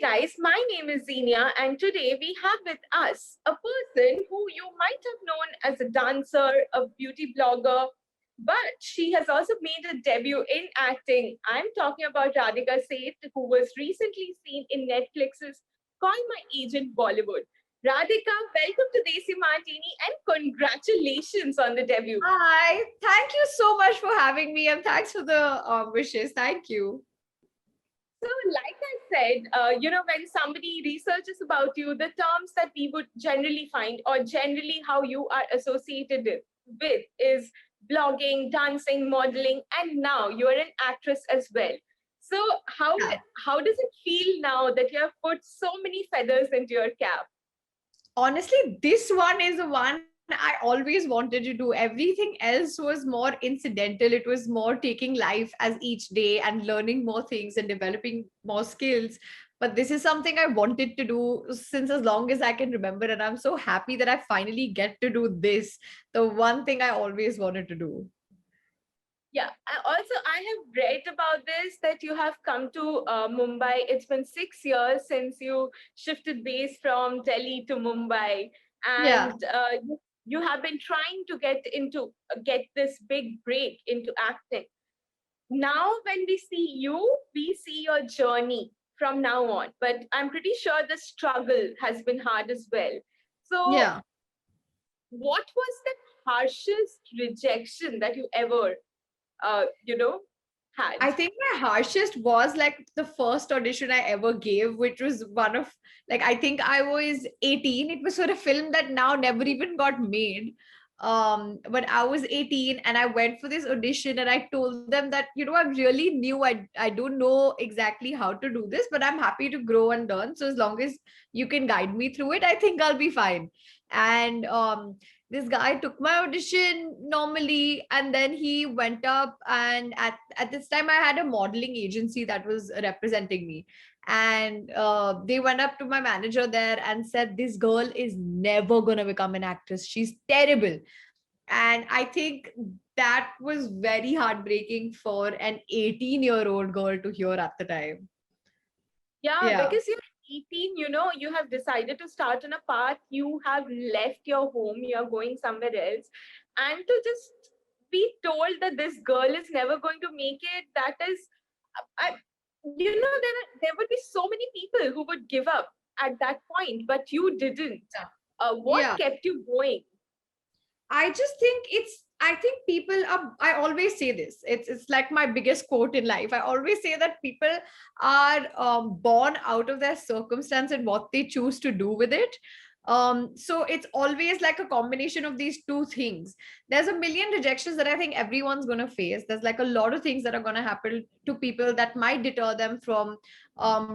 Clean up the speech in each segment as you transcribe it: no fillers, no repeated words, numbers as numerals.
guys, my name is Xenia, and today we have with us a person who you might have known as a dancer, a beauty blogger, but she has also made a debut in acting. I'm talking about Radhika Seth, who was recently seen in Netflix's Call My Agent Bollywood. Radhika, welcome to Desi Martini and congratulations on the debut. Hi, thank you so much for having me and thanks for the wishes. Thank you. So, like I said, when somebody researches about you, the terms that we would generally find, or generally how you are associated with, is blogging, dancing, modeling, and now you're an actress as well. So, Yeah. how does it feel now that you have put so many feathers into your cap? Honestly, this one is the one I always wanted to do. Everything else was more incidental. It was more taking life as each day and learning more things and developing more skills. But this is something I wanted to do since as long as I can remember. And I'm so happy that I finally get to do this. The one thing I always wanted to do. Yeah. Also, I have read about this that you have come to Mumbai. It's been 6 years since you shifted base from Delhi to Mumbai, Yeah. and you have been trying to get this big break into acting. Now, when we see you, we see your journey from now on. But I'm pretty sure the struggle has been hard as well. So, Yeah. what was the harshest rejection that you ever had? I think my harshest was like the first audition I ever gave, which was one of like I think I was 18. It was for a film that now never even got made. But I was 18 and I went for this audition and I told them that, I really new. I don't know exactly how to do this, but I'm happy to grow and learn. So as long as you can guide me through it, I think I'll be fine. And this guy took my audition normally and then he went up, and at this time I had a modeling agency that was representing me, and they went up to my manager there and said this girl is never going to become an actress, she's terrible. And I think that was very heartbreaking for an 18-year-old girl to hear at the time. Yeah, Yeah. because you're 18, you have decided to start on a path, you have left your home, you're going somewhere else. And to just be told that this girl is never going to make it, that is, there would be so many people who would give up at that point, but you didn't. What Yeah. kept you going? I just think I think people are, I always say this, it's like my biggest quote in life. I always say that people are born out of their circumstance and what they choose to do with it. So it's always like a combination of these two things. There's a million rejections that I think everyone's going to face. There's like a lot of things that are going to happen to people that might deter them from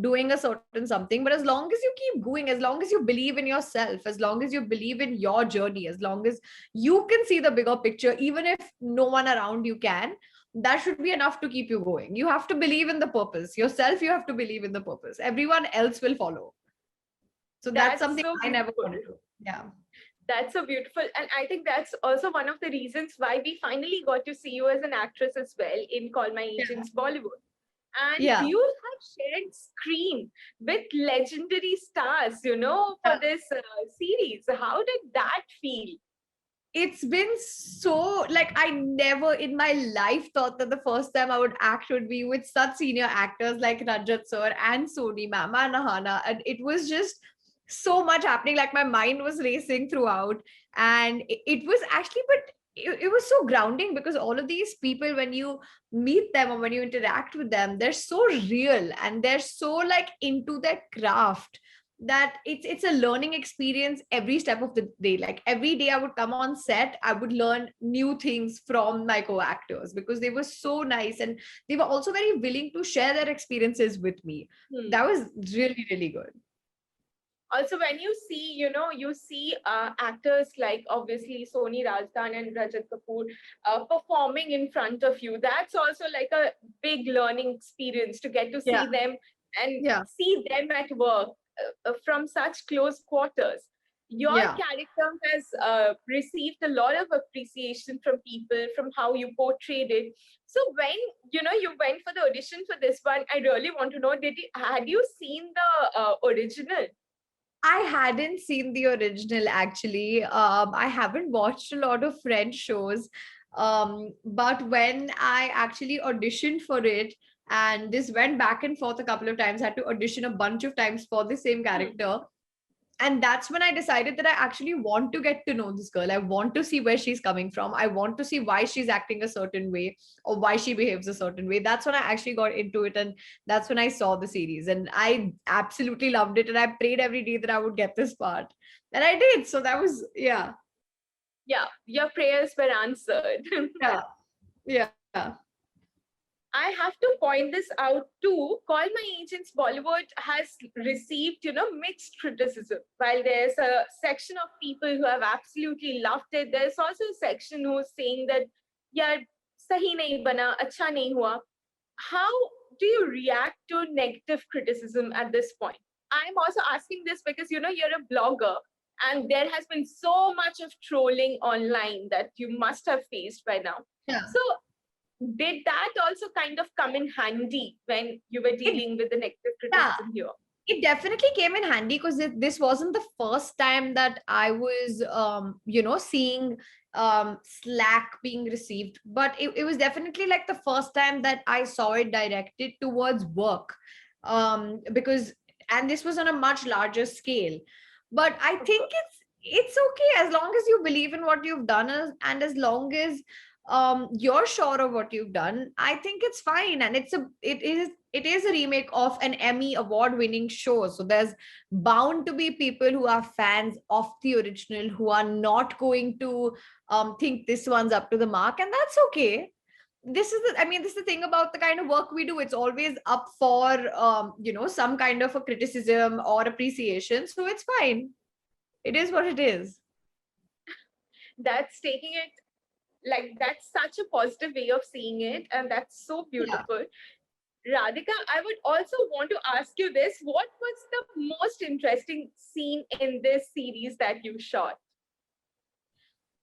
doing a certain something. But as long as you keep going, as long as you believe in yourself, as long as you believe in your journey, as long as you can see the bigger picture, even if no one around you can, that should be enough to keep you going. You have to believe in the purpose yourself, you have to believe in the purpose, everyone else will follow. So that's That's something so I never beautiful. wanted to. Yeah. That's so beautiful. And I think that's also one of the reasons why we finally got to see you as an actress as well in Call My Yeah. Agents Bollywood. And Yeah. you have shared screen with legendary stars, for this series. How did that feel? It's been so like I never in my life thought that the first time I would act would be with such senior actors like Rajat sir and Soni ma'am and Ahana, and it was just so much happening. Like my mind was racing throughout, and it was actually, but it was so grounding because all of these people, when you meet them or when you interact with them, they're so real and they're so like into their craft that it's a learning experience every step of the day. Like every day I would come on set, I would learn new things from my co-actors because they were so nice and they were also very willing to share their experiences with me. Hmm. That was really, really good. Also, when you see actors like obviously Soni Rajdhan and Rajat Kapoor performing in front of you, that's also like a big learning experience to get to Yeah. see them and Yeah. see them at work from such close quarters. Your Yeah. character has received a lot of appreciation from people from how you portrayed it. So when you went for the audition for this one, I really want to know, had you seen the original? I hadn't seen the original actually. I haven't watched a lot of French shows. But when I actually auditioned for it, and this went back and forth a couple of times, I had to audition a bunch of times for the same Hmm. character. And that's when I decided that I actually want to get to know this girl. I want to see where she's coming from. I want to see why she's acting a certain way or why she behaves a certain way. That's when I actually got into it, and that's when I saw the series, and I absolutely loved it, and I prayed every day that I would get this part, and I did. So that was, yeah. Yeah, your prayers were answered. Yeah. Yeah. I have to point this out too. Call My Agents Bollywood has received, mixed criticism. While there's a section of people who have absolutely loved it, there's also a section who's saying that, yeah, sahi nahi bana, acha nahi hua. How do you react to negative criticism at this point? I'm also asking this because, you're a blogger and there has been so much of trolling online that you must have faced by now. Yeah. So did that also kind of come in handy when you were It, dealing with the negative yeah. criticism here? It definitely came in handy because this wasn't the first time that I was, seeing Slack being received, but it was definitely like the first time that I saw it directed towards work. Because, and this was on a much larger scale. But I Of think course. it's okay as long as you believe in what you've done, and as long as you're sure of what you've done. I think it's fine, and it is a remake of an Emmy award winning show, so there's bound to be people who are fans of the original who are not going to think this one's up to the mark, and that's okay. This is the thing about the kind of work we do. It's always up for some kind of a criticism or appreciation, so it's fine. It is what it is. That's taking it like that's such a positive way of seeing it, and that's so Yeah. beautiful. Radhika, I would also want to ask you this. What was the most interesting scene in this series that you shot?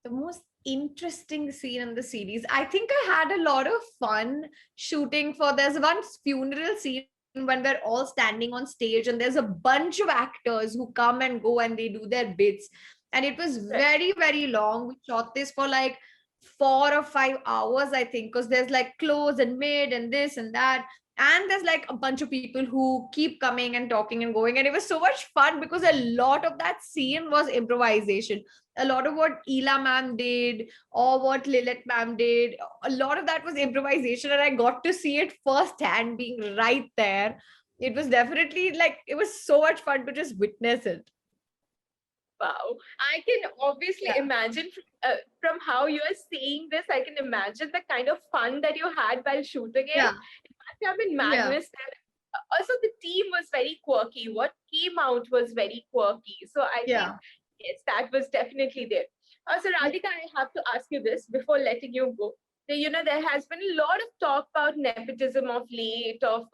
The most interesting scene in the series, I think I had a lot of fun shooting for. There's one funeral scene when we're all standing on stage, and there's a bunch of actors who come and go and they do their bits. And it was Right. very, very long. We shot this for like 4 or 5 hours, I think, because there's like close and mid and this and that. And there's like a bunch of people who keep coming and talking and going. And it was so much fun because a lot of that scene was improvisation. A lot of what Ela ma'am did or what Lilith ma'am did, a lot of that was improvisation, and I got to see it firsthand being right there. It was definitely like, it was so much fun to just witness it. Wow. I can obviously Yeah. imagine from how you are saying this, I can imagine the kind of fun that you had while shooting it. Yeah. It must have been Yeah. madness. And also, the team was very quirky. What came out was very quirky. So I think, Yeah. yes, that was definitely there. So Radhika, I have to ask you this before letting you go. There has been a lot of talk about nepotism of late, of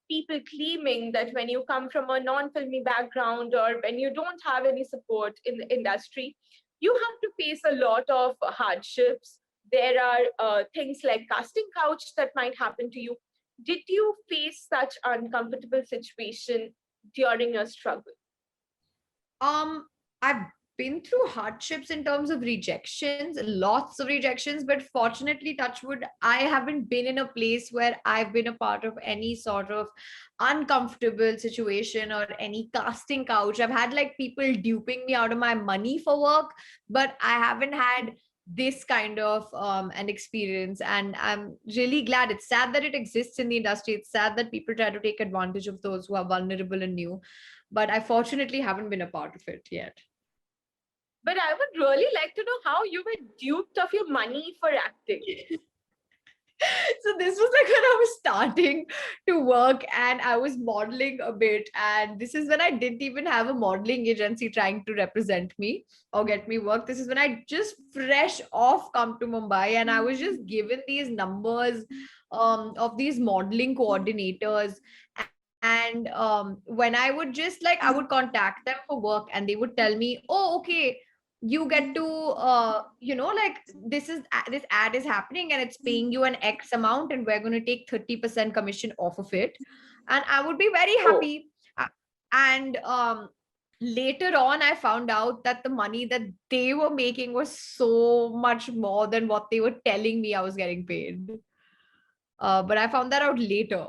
people claiming that when you come from a non-filmy background or when you don't have any support in the industry, you have to face a lot of hardships. There are things like casting couch that might happen to you. Did you face such uncomfortable situation during your struggle? I've been through hardships in terms of rejections, lots of rejections, but fortunately, touchwood, I haven't been in a place where I've been a part of any sort of uncomfortable situation or any casting couch. I've had like people duping me out of my money for work, but I haven't had this kind of an experience, and I'm really glad. It's sad that it exists in the industry. It's sad that people try to take advantage of those who are vulnerable and new, but I fortunately haven't been a part of it yet. But I would really like to know how you were duped of your money for acting. So this was like when I was starting to work and I was modeling a bit, and this is when I didn't even have a modeling agency trying to represent me or get me work. This is when I just fresh off come to Mumbai, and I was just given these numbers of these modeling coordinators. And when I would just like, I would contact them for work and they would tell me, oh, okay, you get to like, this ad is happening and it's paying you an X amount, and we're going to take 30% commission off of it. And I would be very Oh, happy. And later on, I found out that the money that they were making was so much more than what they were telling me I was getting paid. But I found that out later.